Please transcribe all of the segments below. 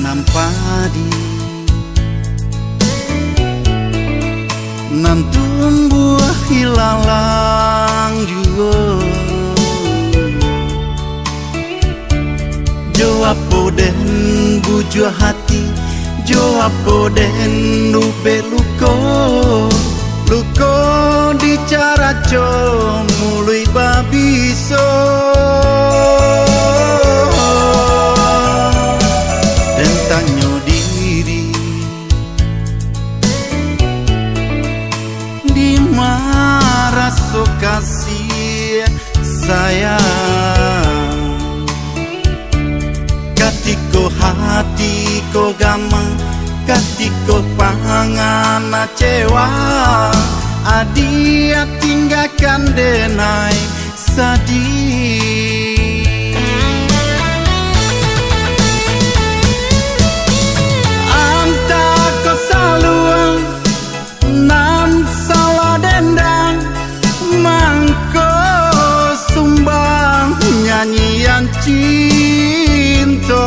nampadi nan tumbuh hilalang juga jawab poden bujo hati jawab poden nube luko di cara co mulai babiso dan tanyo diri di marah so kasih sayang katiko hati ko gamang katiko pangan cewa adia tinggalkan denai sadih anta ko saluang nan salah dendang mangko sumbang nyanyian cinta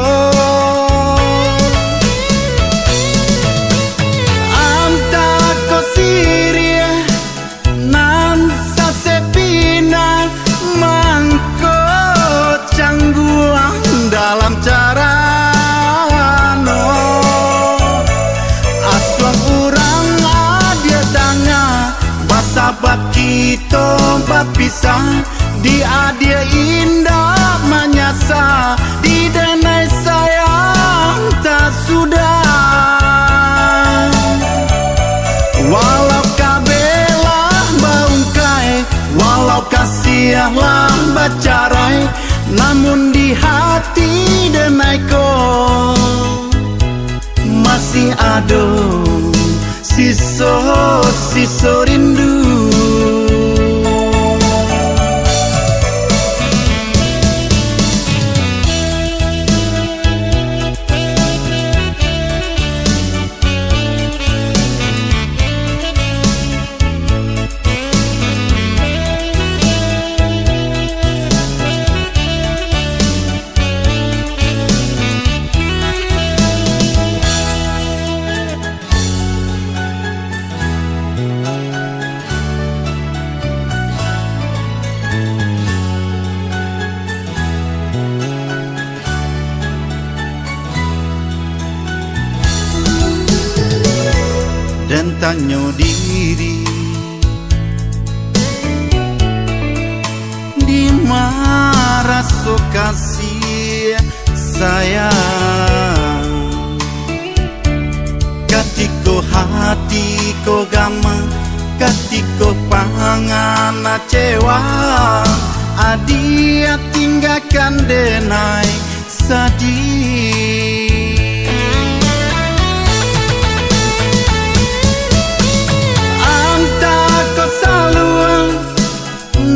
dalam cara no aswang urang adia tanya basabat kita bapisah di adia indah menyasa di denai sayang tak sudah walau kabelah baungkai walau kasiahlah bacarai namun di hati denaiku masih ada sisa rindu. Dan tanyo diri di marah so kasih sayang katiko hati ko gamang katiko pangan cewa adia tinggalkan denai sadih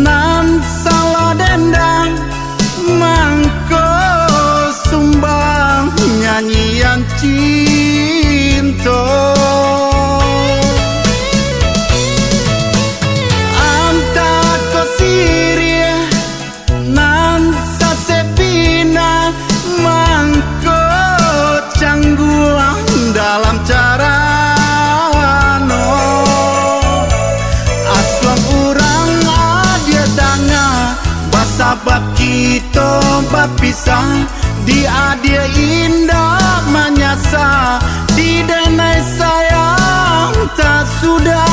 nan salah dendang mangko sumbang nyanyian cinta anta ko siria nan sasepina mangko cangguang dalam cara no aswang urang sahabat kita bapisah di adia indah menyasa di denai sayang tak sudah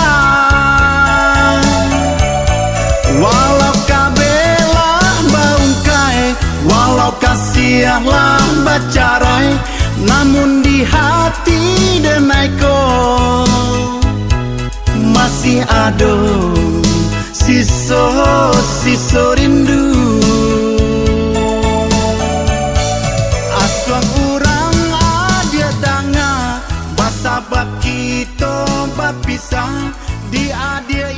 walau kabelah baungkai walau kasiahlah bacarai namun di hati denaiku masih ada sisa rindu aswang urang adia tanga basabat kita bapisah di adia